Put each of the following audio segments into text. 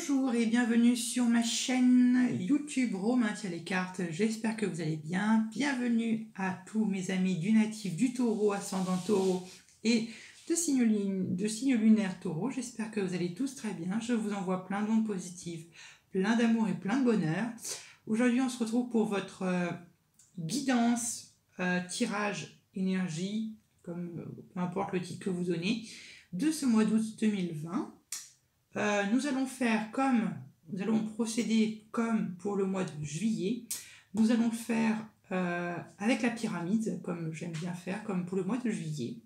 Bonjour et bienvenue sur ma chaîne YouTube Romain tient les cartes. J'espère que vous allez bien. Bienvenue à tous mes amis du natif du taureau, ascendant taureau et de signe lunaire taureau. J'espère que vous allez tous très bien. Je vous envoie plein d'ondes positives, plein d'amour et plein de bonheur. Aujourd'hui, on se retrouve pour votre guidance, tirage, énergie, comme peu importe le titre que vous donnez, de ce mois d'août 2020. Nous allons procéder comme pour le mois de juillet. Nous allons faire avec la pyramide, comme j'aime bien faire, comme pour le mois de juillet.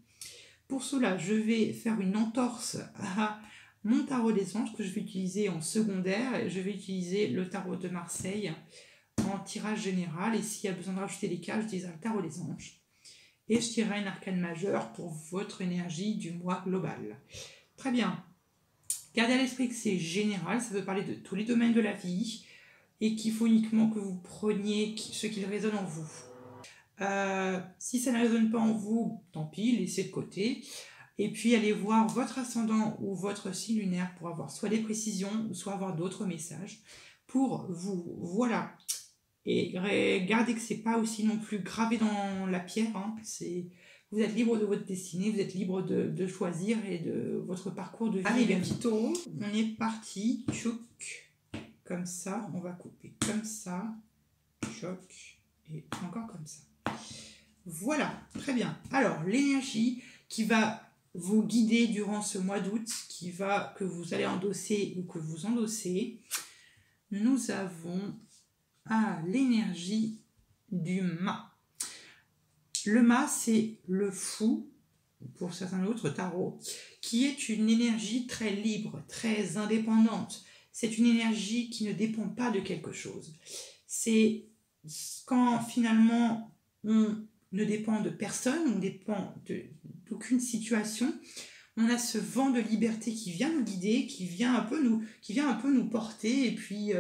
Pour cela, je vais faire une entorse à mon tarot des anges que je vais utiliser en secondaire. Je vais utiliser le tarot de Marseille en tirage général. Et s'il y a besoin de rajouter des cartes, j'utiliserai le tarot des anges. Et je tirerai un arcane majeur pour votre énergie du mois global. Très bien. Gardez à l'esprit que c'est général, ça veut parler de tous les domaines de la vie et qu'il faut uniquement que vous preniez ce qui résonne en vous. Si ça ne résonne pas en vous, tant pis, laissez de côté. Et puis allez voir votre ascendant ou votre signe lunaire pour avoir soit des précisions, soit avoir d'autres messages pour vous. Voilà. Et regardez que c'est pas aussi non plus gravé dans la pierre, hein. Vous êtes libre de votre destinée, vous êtes libre de choisir et de votre parcours de vie. Allez, bien petit taureau, on est parti. Tchouk, comme ça, on va couper comme ça, choc, et encore comme ça. Voilà, très bien. Alors, l'énergie qui va vous guider durant ce mois d'août, que vous allez endosser ou que vous endossez, nous avons l'énergie du mât. Le mât, c'est le fou, pour certains autres tarots, qui est une énergie très libre, très indépendante. C'est une énergie qui ne dépend pas de quelque chose. C'est quand finalement on ne dépend de personne, on ne dépend d'aucune situation, on a ce vent de liberté qui vient nous guider, qui vient un peu nous porter et puis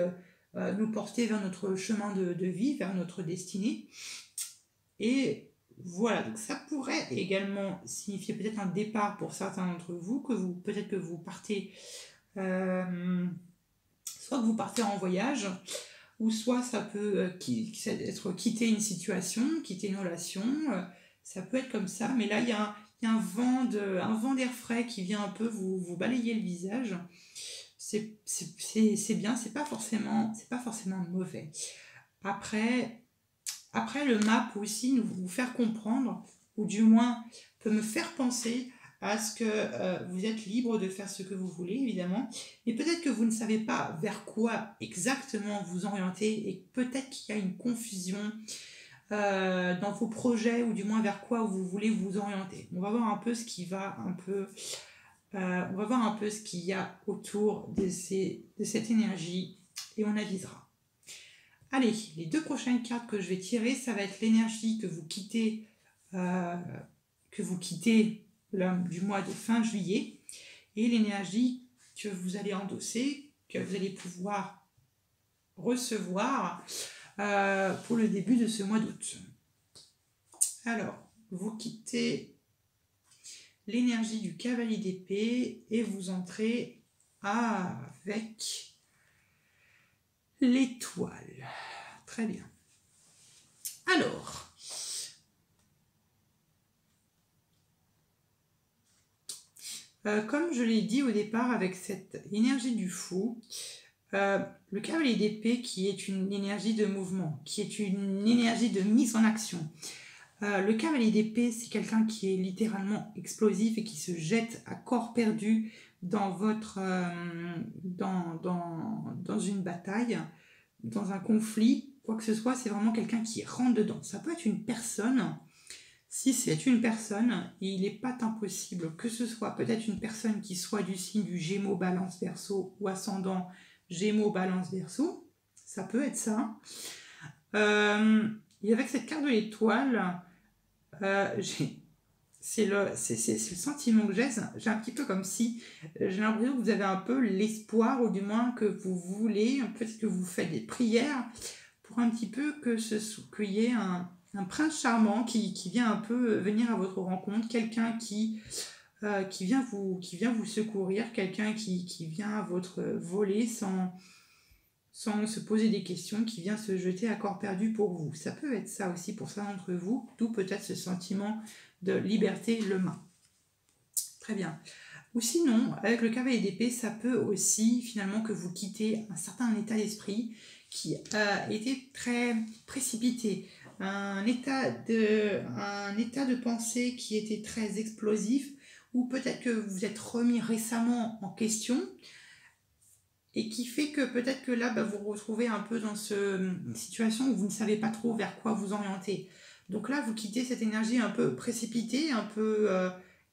nous porter vers notre chemin de vie, vers notre destinée. Et voilà, donc ça pourrait également signifier peut-être un départ pour certains d'entre vous, peut-être que vous partez, soit que vous partez en voyage, ou soit ça peut être quitter une situation, quitter une relation, ça peut être comme ça, mais là il y a un vent d'air frais qui vient un peu vous balayer le visage. C'est bien, c'est pas forcément mauvais. Après, le mât peut aussi vous faire comprendre, ou du moins peut me faire penser à ce que vous êtes libre de faire ce que vous voulez, évidemment, mais peut-être que vous ne savez pas vers quoi exactement vous orienter, et peut-être qu'il y a une confusion dans vos projets, ou du moins vers quoi vous voulez vous orienter. On va voir un peu ce qu'il y a autour de cette énergie, et on avisera. Allez, les deux prochaines cartes que je vais tirer, ça va être l'énergie que vous quittez du mois de fin juillet, et l'énergie que vous allez endosser, que vous allez pouvoir recevoir pour le début de ce mois d'août. Alors, vous quittez l'énergie du cavalier d'épée et vous entrez avec l'étoile. Très bien. Alors, comme je l'ai dit au départ avec cette énergie du fou, le cavalier d'épée qui est une énergie de mouvement, qui est une énergie de mise en action. Le cavalier d'épée, c'est quelqu'un qui est littéralement explosif et qui se jette à corps perdu dans une bataille, dans un conflit, quoi que ce soit. C'est vraiment quelqu'un qui rentre dedans. Ça peut être une personne. Si c'est une personne, il n'est pas impossible que ce soit peut-être une personne qui soit du signe du Gémeaux, Balance, Verseau, ou ascendant Gémeaux, Balance, Verseau. Ça peut être ça. Et avec cette carte de l'étoile, c'est le sentiment que j'ai un petit peu comme si j'ai l'impression que vous avez un peu l'espoir, ou du moins que vous voulez, peut-être que vous faites des prières pour un petit peu qu'il y ait un prince charmant qui vient un peu venir à votre rencontre, quelqu'un qui qui vient vous secourir, quelqu'un qui vient à votre volet sans se poser des questions, qui vient se jeter à corps perdu pour vous. Ça peut être ça aussi pour certains d'entre vous, d'où peut-être ce sentiment de liberté le main. Très bien. Ou sinon, avec le cavalier d'épée, ça peut aussi finalement que vous quittez un certain état d'esprit qui a été très précipité, un état de pensée qui était très explosif, ou peut-être que vous êtes remis récemment en question, et qui fait que peut-être que là, vous vous retrouvez un peu dans une situation où vous ne savez pas trop vers quoi vous orienter. Donc là, vous quittez cette énergie un peu précipitée, un peu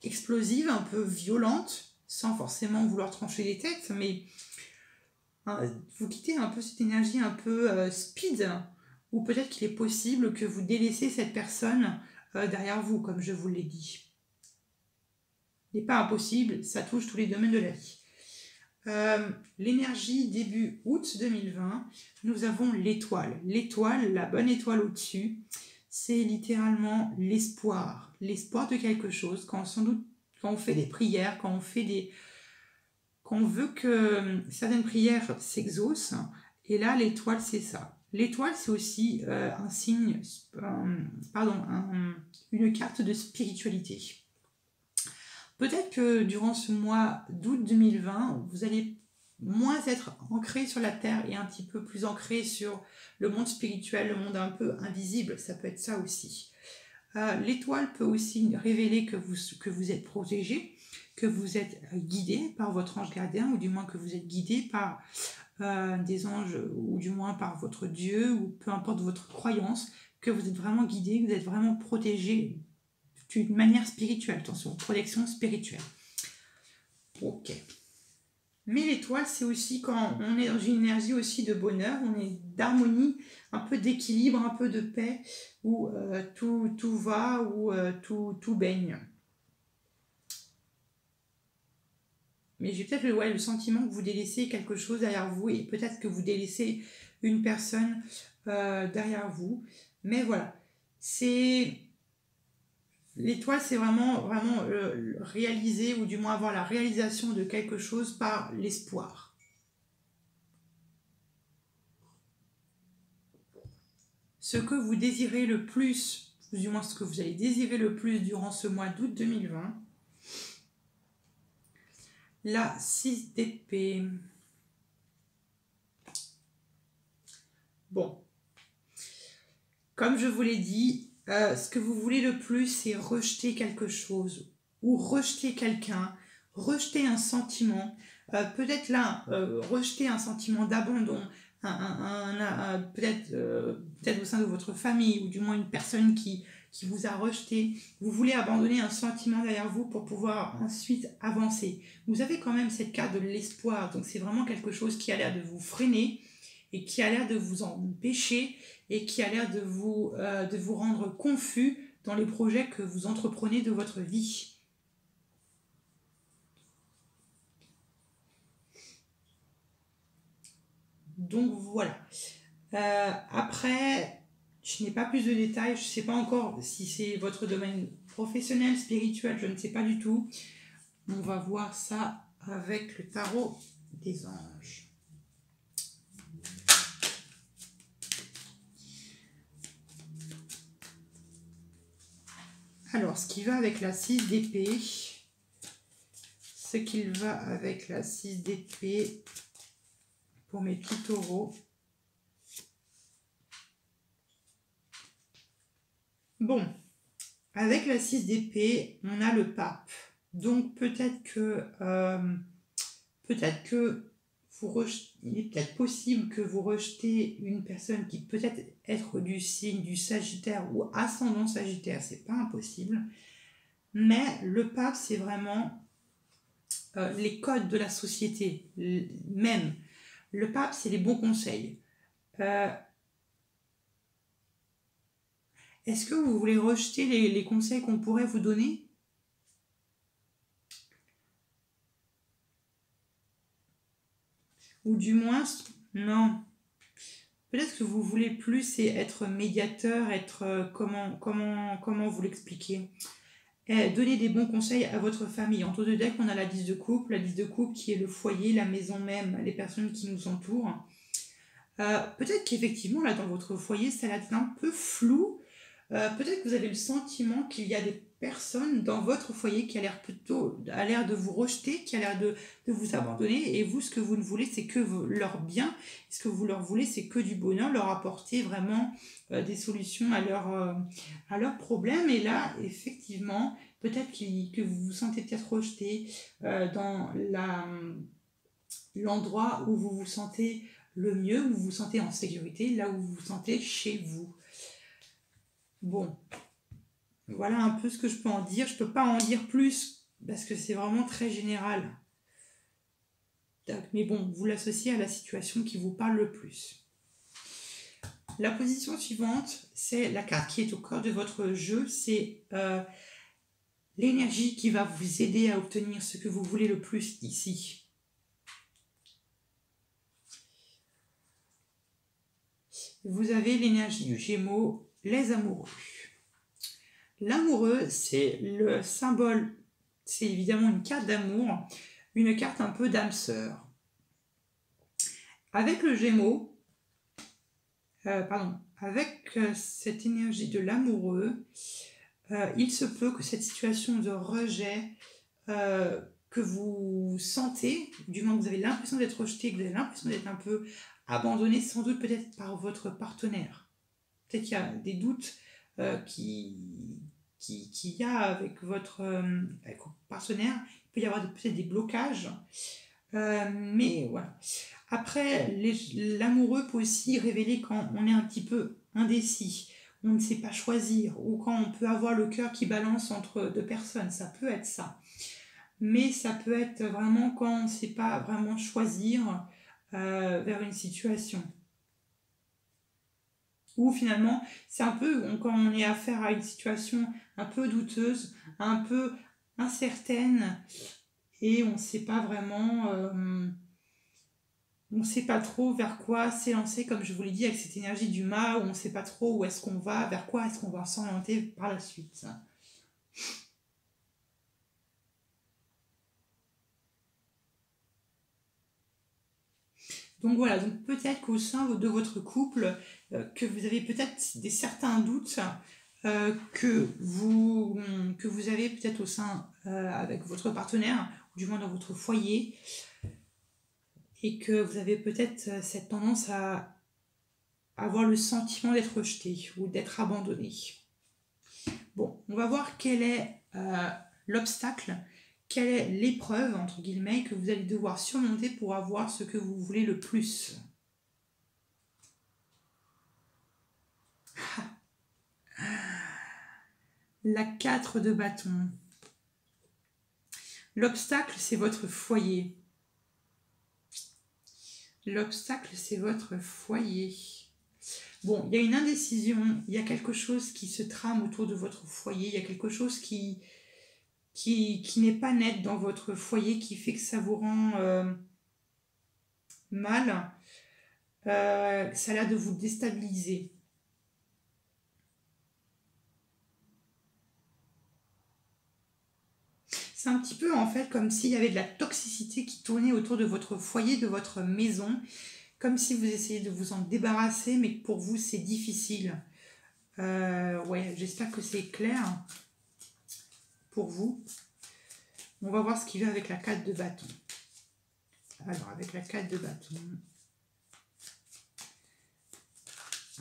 explosive, un peu violente, sans forcément vouloir trancher les têtes, mais vous quittez un peu cette énergie un peu speed, ou peut-être qu'il est possible que vous délaissez cette personne derrière vous, comme je vous l'ai dit. Il n'est pas impossible, ça touche tous les domaines de la vie. L'énergie début août 2020, nous avons l'étoile. L'étoile, la bonne étoile au-dessus, c'est littéralement l'espoir. L'espoir de quelque chose, quand on fait des prières, quand on veut que certaines prières s'exaucent. Et là, l'étoile, c'est ça. L'étoile, c'est aussi un signe, une carte de spiritualité. Peut-être que durant ce mois d'août 2020, vous allez moins être ancré sur la Terre et un petit peu plus ancré sur le monde spirituel, le monde un peu invisible. Ça peut être ça aussi. L'étoile peut aussi révéler que vous êtes protégé, que vous êtes guidé par votre ange gardien, ou du moins que vous êtes guidé par des anges, ou du moins par votre Dieu, ou peu importe votre croyance, que vous êtes vraiment guidé, que vous êtes vraiment protégé d'une manière spirituelle. Attention, protection spirituelle. Ok. Mais l'étoile, c'est aussi quand on est dans une énergie aussi de bonheur, on est d'harmonie, un peu d'équilibre, un peu de paix, où tout va, où tout baigne. Mais j'ai peut-être le sentiment que vous délaissez quelque chose derrière vous, et peut-être que vous délaissez une personne derrière vous. Mais voilà, l'étoile, c'est vraiment réaliser, ou du moins avoir la réalisation de quelque chose par l'espoir. Ce que vous désirez le plus, ou du moins ce que vous allez désirer le plus durant ce mois d'août 2020, la 6 d'épée. Bon, comme je vous l'ai dit, ce que vous voulez le plus, c'est rejeter quelque chose, ou rejeter quelqu'un, rejeter un sentiment, peut-être là, rejeter un sentiment d'abandon, peut-être au sein de votre famille, ou du moins une personne qui vous a rejeté. Vous voulez abandonner un sentiment derrière vous pour pouvoir ensuite avancer. Vous avez quand même cette carte de l'espoir, donc c'est vraiment quelque chose qui a l'air de vous freiner, et qui a l'air de vous empêcher, et qui a l'air de vous rendre confus dans les projets que vous entreprenez de votre vie. Donc voilà. Après, je n'ai pas plus de détails, je ne sais pas encore si c'est votre domaine professionnel, spirituel, je ne sais pas du tout. On va voir ça avec le tarot des anges. Alors, ce qui va avec la 6 d'épée, ce qu'il va avec la 6 d'épée pour mes petits taureaux. Bon, avec la 6 d'épée, on a le pape. Donc peut-être que il est peut-être possible que vous rejetez une personne qui peut-être être du signe du Sagittaire ou ascendant Sagittaire, c'est pas impossible. Mais le pape, c'est vraiment les codes de la société, même. Le pape, c'est les bons conseils. Est-ce que vous voulez rejeter les conseils qu'on pourrait vous donner ? Ou du moins, non. Peut-être que vous voulez plus, c'est être médiateur, être comment vous l'expliquer ? Donnez des bons conseils à votre famille. En tour de deck, on a la 10 de coupe. La 10 de coupe qui est le foyer, la maison même, les personnes qui nous entourent. Peut-être qu'effectivement, là, dans votre foyer, ça a l'air un peu flou. Peut-être que vous avez le sentiment qu'il y a des personnes dans votre foyer qui a l'air de vous rejeter, qui a l'air de vous abandonner. Et vous, ce que vous ne voulez, c'est que leur bien. Ce que vous leur voulez, c'est que du bonheur, leur apporter vraiment des solutions à leurs problèmes. Et là, effectivement, peut-être que vous vous sentez peut-être rejeté dans l'endroit où vous vous sentez le mieux, où vous vous sentez en sécurité, là où vous vous sentez chez vous. Bon, voilà un peu ce que je peux en dire. Je ne peux pas en dire plus parce que c'est vraiment très général. Mais bon, vous l'associez à la situation qui vous parle le plus. La position suivante, c'est la carte qui est au cœur de votre jeu. C'est l'énergie qui va vous aider à obtenir ce que vous voulez le plus ici. Vous avez l'énergie du Gémeaux, les amoureux. L'amoureux, c'est le symbole, c'est évidemment une carte d'amour, une carte un peu d'âme sœur. Avec le Gémeaux, avec cette énergie de l'amoureux, il se peut que cette situation de rejet que vous sentez, du moins que vous avez l'impression d'être rejeté, que vous avez l'impression d'être un peu abandonné, sans doute peut-être par votre partenaire. Peut-être qu'il y a des doutes qu'il y a avec votre partenaire. Il peut y avoir peut-être des blocages. Mais voilà. Après, l'amoureux peut aussi révéler quand on est un petit peu indécis, on ne sait pas choisir, ou quand on peut avoir le cœur qui balance entre deux personnes. Ça peut être ça. Mais ça peut être vraiment quand on ne sait pas vraiment choisir vers une situation. Ou finalement, c'est un peu quand on est affaire à une situation un peu douteuse, un peu incertaine, et on ne sait pas vraiment, on ne sait pas trop vers quoi s'élancer, comme je vous l'ai dit, avec cette énergie du mât, où on ne sait pas trop où est-ce qu'on va, vers quoi est-ce qu'on va s'orienter par la suite. Donc voilà, donc peut-être qu'au sein de votre couple, que vous avez peut-être certains doutes que vous avez peut-être au sein avec votre partenaire, ou du moins dans votre foyer, et que vous avez peut-être cette tendance à avoir le sentiment d'être rejeté ou d'être abandonné. Bon, on va voir quel est l'obstacle, quelle est l'épreuve, entre guillemets, que vous allez devoir surmonter pour avoir ce que vous voulez le plus. La 4 de bâton. L'obstacle, c'est votre foyer. L'obstacle, c'est votre foyer. Bon, il y a une indécision, il y a quelque chose qui se trame autour de votre foyer, il y a quelque chose qui n'est pas net dans votre foyer, qui fait que ça vous rend mal. Ça a l'air de vous déstabiliser. C'est un petit peu en fait comme s'il y avait de la toxicité qui tournait autour de votre foyer, de votre maison, comme si vous essayez de vous en débarrasser, mais que pour vous c'est difficile. Ouais, j'espère que c'est clair pour vous. On va voir ce qui vient avec la 4 de bâton. Alors, avec la 4 de bâton.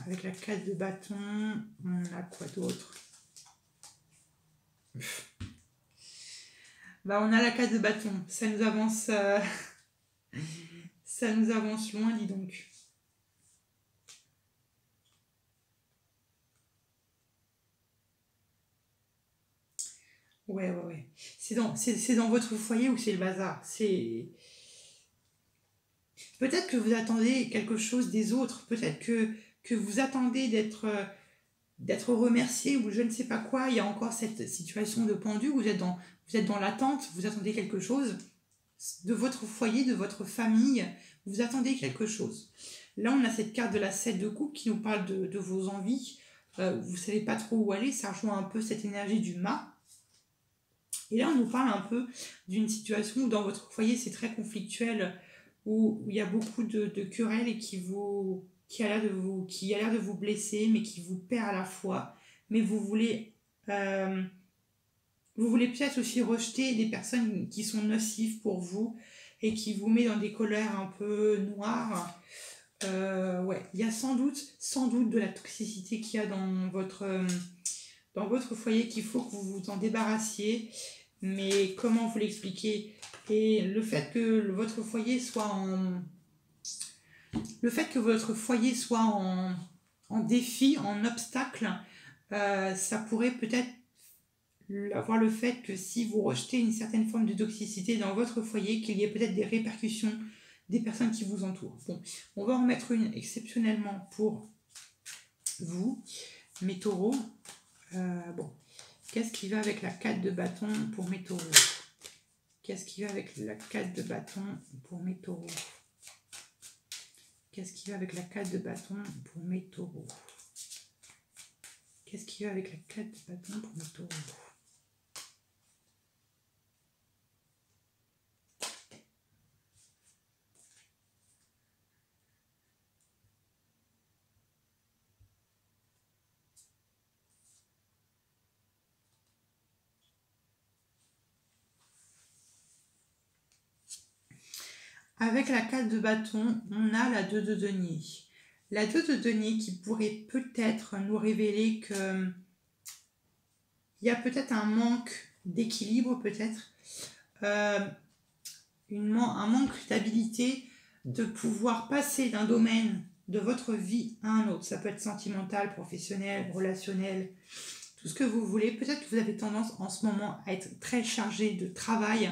Avec la 4 de bâton, on a quoi d'autre? Bah, on a la 4 de bâton. Ça nous avance, ça nous avance loin, dis donc. Ouais. C'est dans votre foyer où c'est le bazar. Peut-être que vous attendez quelque chose des autres. Peut-être que vous attendez d'être remercié ou je ne sais pas quoi. Il y a encore cette situation de pendu où vous êtes dans l'attente. Vous attendez quelque chose de votre foyer, de votre famille. Vous attendez quelque chose. Là, on a cette carte de la 7 de coupe qui nous parle de vos envies. Vous ne savez pas trop où aller. Ça rejoint un peu cette énergie du mât. Et là, on nous parle un peu d'une situation où dans votre foyer, c'est très conflictuel, où il y a beaucoup de querelles et qui a l'air de vous blesser, mais qui vous perd à la fois. Mais euh, vous voulez peut-être aussi rejeter des personnes qui sont nocives pour vous et qui vous met dans des colères un peu noires. Ouais, il y a sans doute de la toxicité qu'il y a dans votre foyer qu'il faut que vous vous en débarrassiez. Mais comment vous l'expliquer? Et le fait que votre foyer soit en défi, en obstacle, ça pourrait peut-être avoir le fait que si vous rejetez une certaine forme de toxicité dans votre foyer, qu'il y ait peut-être des répercussions des personnes qui vous entourent. Bon, on va en mettre une exceptionnellement pour vous, mes taureaux. Bon, qu'est-ce qui va avec la 4 de bâton pour mes taureaux? Qu'est-ce qui va avec la 4 de bâton pour mes taureaux? Qu'est-ce qui va avec la 4 de bâton pour mes taureaux? Qu'est-ce qui va avec la 4 de bâton pour mes taureaux? Avec la 4 de bâton, on a la 2 de denier. La 2 de denier qui pourrait peut-être nous révéler que il y a peut-être un manque d'équilibre, peut-être, un manque d'habilité de pouvoir passer d'un domaine de votre vie à un autre. Ça peut être sentimental, professionnel, relationnel, tout ce que vous voulez. Peut-être que vous avez tendance en ce moment à être très chargé de travail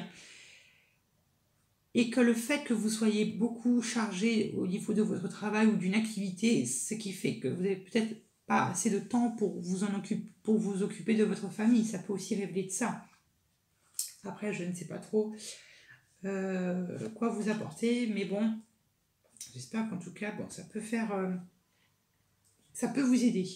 et que le fait que vous soyez beaucoup chargé au niveau de votre travail ou d'une activité, ce qui fait que vous n'avez peut-être pas assez de temps pour vous occuper de votre famille. Ça peut aussi révéler de ça. Après, je ne sais pas trop quoi vous apporter, mais bon, j'espère qu'en tout cas, bon, ça peut vous aider.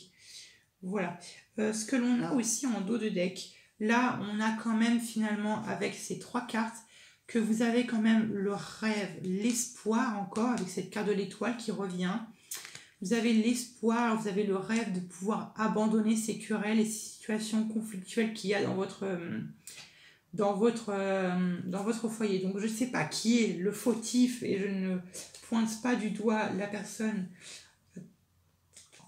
Voilà. Ce que l'on a aussi en dos de deck, là, on a quand même finalement, avec ces 3 cartes, que vous avez quand même le rêve, l'espoir encore, avec cette carte de l'étoile qui revient. Vous avez l'espoir, vous avez le rêve de pouvoir abandonner ces querelles et ces situations conflictuelles qu'il y a dans votre foyer. Donc je ne sais pas qui est le fautif et je ne pointe pas du doigt la personne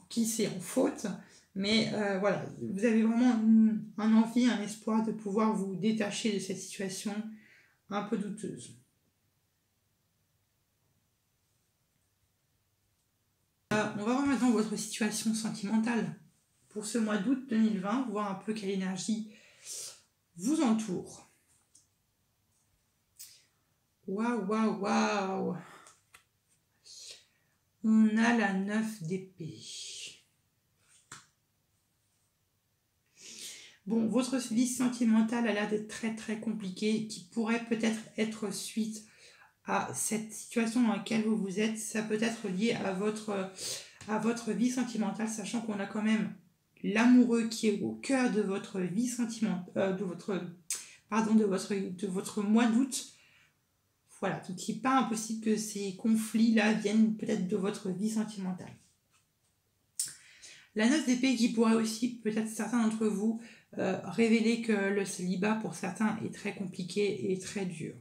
qui c'est en faute, mais voilà, vous avez vraiment un envie, un espoir de pouvoir vous détacher de cette situation un peu douteuse. On va voir maintenant votre situation sentimentale pour ce mois d'août 2020, voir un peu quelle énergie vous entoure. Waouh, waouh, waouh! On a la 9 d'épée. Bon, votre vie sentimentale a l'air d'être très très compliquée, qui pourrait peut-être être suite à cette situation dans laquelle vous êtes. Ça peut être lié à votre vie sentimentale, sachant qu'on a quand même l'amoureux qui est au cœur de votre vie sentimentale, de votre mois d'août. Voilà, donc il n'est pas impossible que ces conflits-là viennent peut-être de votre vie sentimentale. La 9 d'épée qui pourrait aussi, peut-être certains d'entre vous, révéler que le célibat pour certains est très compliqué et très dur.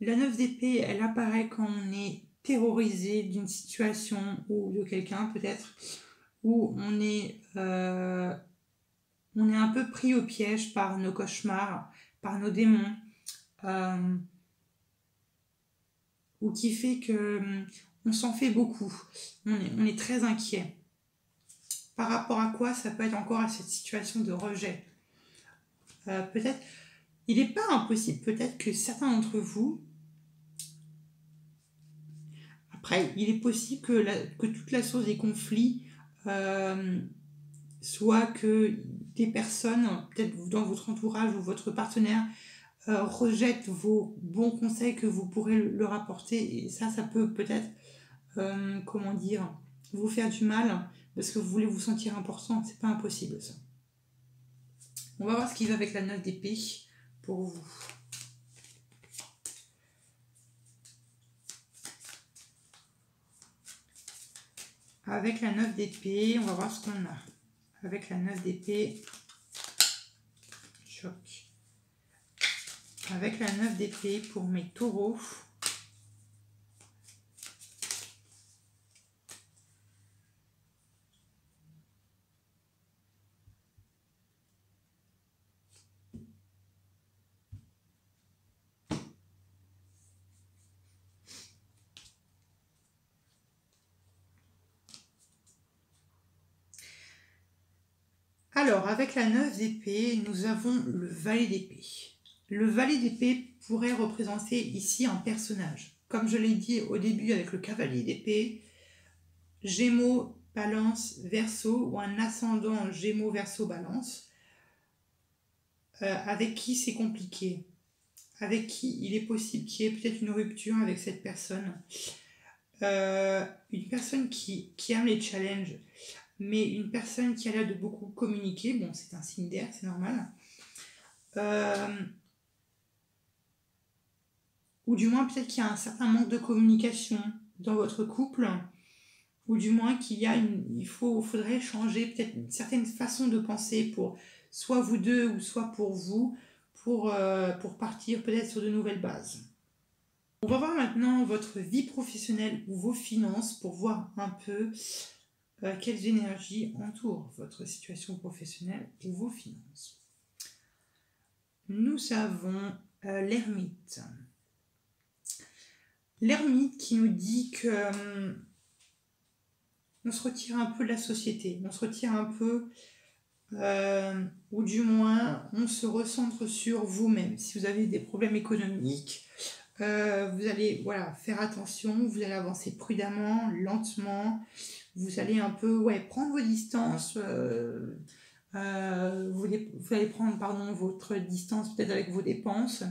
La 9 d'épée, elle apparaît quand on est terrorisé d'une situation ou de quelqu'un peut-être, où on est un peu pris au piège par nos cauchemars, par nos démons, ou qui fait que on s'en fait beaucoup, on est très inquiet. Par rapport à quoi ça peut être encore à cette situation de rejet. Peut-être, il n'est pas impossible, peut-être que certains d'entre vous, après, il est possible que toute la source des conflits soit que des personnes, peut-être dans votre entourage ou votre partenaire, rejettent vos bons conseils que vous pourrez leur apporter. Et ça peut peut-être, vous faire du mal parce que vous voulez vous sentir important. C'est pas impossible ça. On va voir ce qui va avec la 9 d'épée pour vous. Avec la 9 d'épée, on va voir ce qu'on a. Avec la 9 d'épée, choc. Avec la 9 d'épée pour mes taureaux. Alors, avec la 9 d'épée, nous avons le valet d'épée. Le valet d'épée pourrait représenter ici un personnage. Comme je l'ai dit au début avec le cavalier d'épée, Gémeaux, Balance, Verseau ou un ascendant Gémeaux, Verseau, Balance, avec qui c'est compliqué, avec qui il est possible qu'il y ait peut-être une rupture avec cette personne. Une personne qui aime les challenges, mais une personne qui a l'air de beaucoup communiquer. Bon, c'est un signe d'air, c'est normal. Ou du moins, peut-être qu'il y a un certain manque de communication dans votre couple, ou du moins qu'il y a faudrait changer peut-être une certaine façon de penser pour soit vous deux ou soit pour vous, pour partir peut-être sur de nouvelles bases. On va voir maintenant votre vie professionnelle ou vos finances pour voir un peu quelles énergies entourent votre situation professionnelle ou vos finances. Nous avons l'ermite. L'ermite qui nous dit que on se retire un peu de la société, on se retire un peu, ou du moins on se recentre sur vous-même. Si vous avez des problèmes économiques, vous allez faire attention, vous allez avancer prudemment, lentement, vous allez un peu prendre vos distances, vous allez prendre votre distance peut-être avec vos dépenses,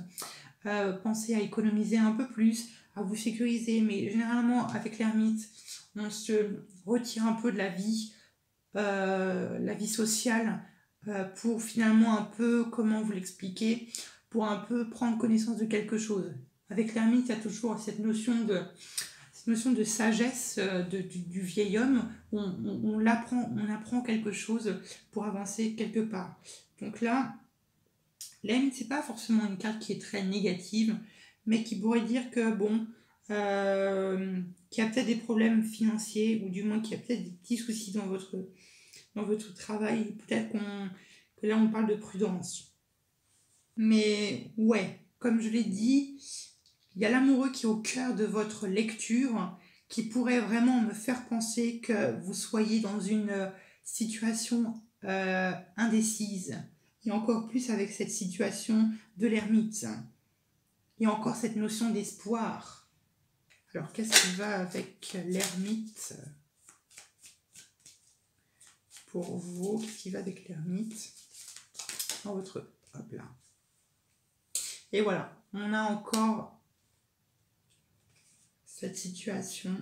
pensez à économiser un peu plus, à vous sécuriser, mais généralement avec l'ermite, on se retire un peu de la vie sociale, pour finalement un peu, comment vous l'expliquer, pour un peu prendre connaissance de quelque chose. Avec l'ermite, il y a toujours cette notion de sagesse du vieil homme, où on apprend quelque chose pour avancer quelque part. Donc là, l'ermite, c'est pas forcément une carte qui est très négative, mais qui pourrait dire que qu'il y a peut-être des problèmes financiers, ou du moins qu'il y a peut-être des petits soucis dans votre travail. Peut-être que là on parle de prudence. Mais comme je l'ai dit, il y a l'amoureux qui est au cœur de votre lecture, qui pourrait vraiment me faire penser que vous soyez dans une situation indécise. Et encore plus avec cette situation de l'ermite. Et encore cette notion d'espoir. Alors, qu'est-ce qui va avec l'ermite pour vous? Qu'est-ce qui va avec l'ermite dans votre... Hop là. Et voilà, on a encore cette situation.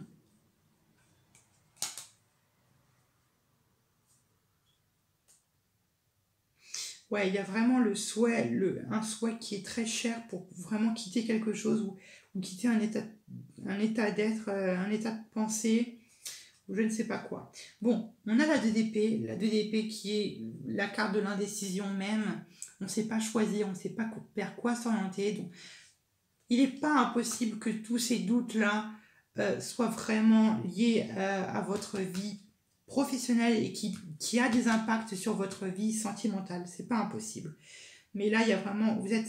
Il y a vraiment un souhait qui est très cher pour vraiment quitter quelque chose, ou quitter un état d'être, un état de pensée, ou je ne sais pas quoi. Bon, on a la 2 d'épée qui est la carte de l'indécision même. On ne sait pas choisir, on ne sait pas vers quoi s'orienter. Donc, il n'est pas impossible que tous ces doutes-là soient vraiment liés à votre vie professionnelle et qui a des impacts sur votre vie sentimentale. C'est pas impossible. Mais là, il y a vraiment, vous êtes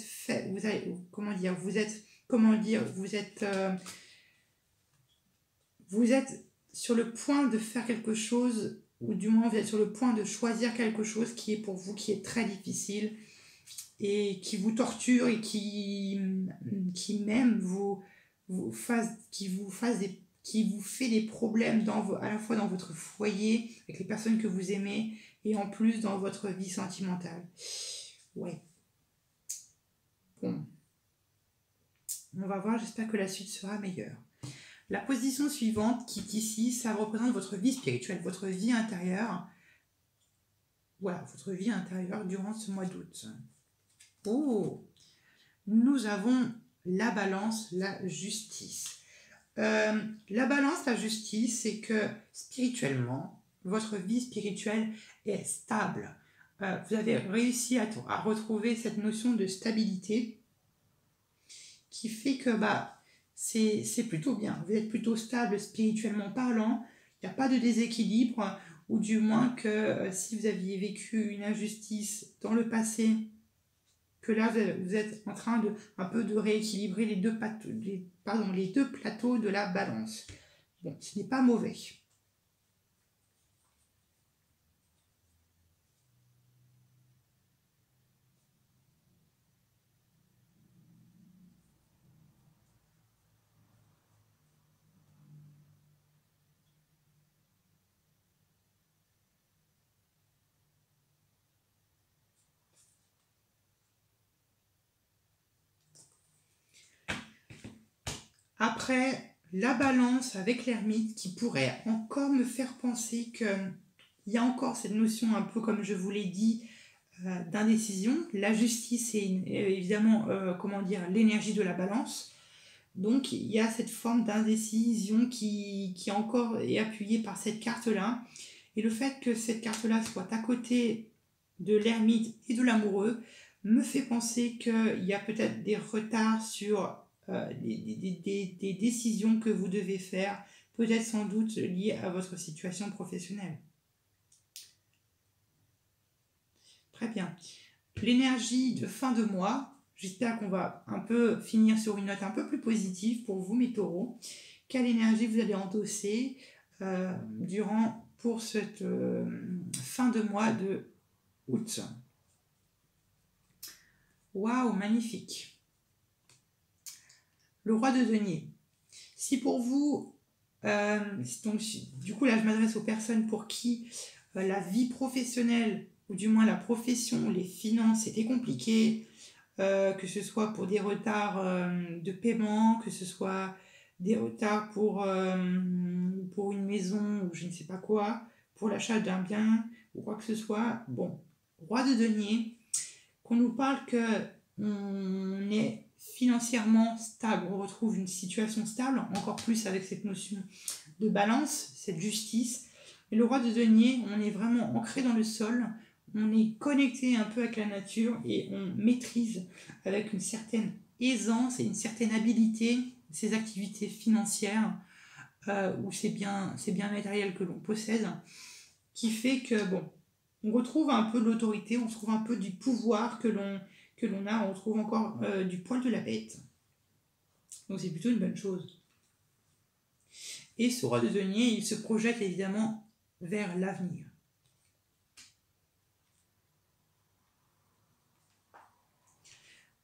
sur le point de faire quelque chose, ou du moins vous êtes sur le point de choisir quelque chose qui est pour vous, qui est très difficile et qui vous torture et qui même qui vous fait des problèmes à la fois dans votre foyer, avec les personnes que vous aimez, et en plus dans votre vie sentimentale. Bon. On va voir, j'espère que la suite sera meilleure. La position suivante qui est ici, ça représente votre vie spirituelle, votre vie intérieure. voilà, votre vie intérieure durant ce mois d'août. Oh, nous avons la balance, la justice. La balance, la justice, c'est que spirituellement, votre vie spirituelle est stable. Vous avez réussi à retrouver cette notion de stabilité qui fait que c'est plutôt bien. Vous êtes plutôt stable spirituellement parlant. Il n'y a pas de déséquilibre, ou du moins que si vous aviez vécu une injustice dans le passé, que là vous êtes en train de un peu de rééquilibrer les deux plateaux de la balance. Bon, ce n'est pas mauvais. Après, la balance avec l'ermite qui pourrait encore me faire penser qu'il y a encore cette notion un peu comme je vous l'ai dit d'indécision. La justice est évidemment l'énergie de la balance. Donc il y a cette forme d'indécision qui encore est appuyée par cette carte-là. Et le fait que cette carte-là soit à côté de l'ermite et de l'amoureux me fait penser qu'il y a peut-être des retards sur des décisions que vous devez faire, peut-être sans doute liées à votre situation professionnelle. Très bien. L'énergie de fin de mois, j'espère qu'on va un peu finir sur une note un peu plus positive pour vous, mes taureaux. Quelle énergie vous allez endosser pour cette fin de mois de août? Waouh, magnifique. Le roi de denier. Si pour vous, donc, du coup là je m'adresse aux personnes pour qui la vie professionnelle, ou du moins la profession, les finances, c'était compliqué, que ce soit pour des retards de paiement, que ce soit des retards pour une maison ou je ne sais pas quoi, pour l'achat d'un bien ou quoi que ce soit. Bon, roi de denier, qu'on nous parle que on est financièrement stable, on retrouve une situation stable, encore plus avec cette notion de balance, cette justice. Et le roi de denier, on est vraiment ancré dans le sol, on est connecté un peu avec la nature et on maîtrise avec une certaine aisance et une certaine habilité ces activités financières où c'est bien matériel que l'on possède, qui fait que on retrouve un peu de l'autorité, on retrouve un peu du pouvoir que l'on a, on retrouve encore du poil de la bête. Donc c'est plutôt une bonne chose. Et ce roi de denier, il se projette évidemment vers l'avenir.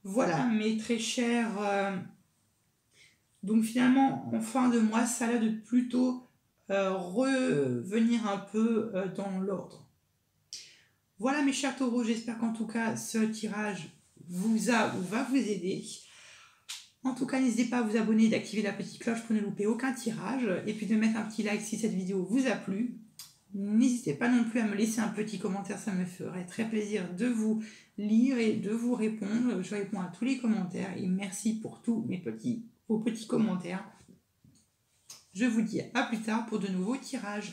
Voilà mes très chers. Donc finalement, en fin de mois, ça a l'air de plutôt revenir un peu dans l'ordre. Voilà mes chers taureaux, j'espère qu'en tout cas ce tirage vous a ou va vous aider. En tout cas, n'hésitez pas à vous abonner et d'activer la petite cloche pour ne louper aucun tirage. Et puis de mettre un petit like si cette vidéo vous a plu. N'hésitez pas non plus à me laisser un petit commentaire, ça me ferait très plaisir de vous lire et de vous répondre. Je réponds à tous les commentaires et merci pour tous vos petits commentaires. Je vous dis à plus tard pour de nouveaux tirages.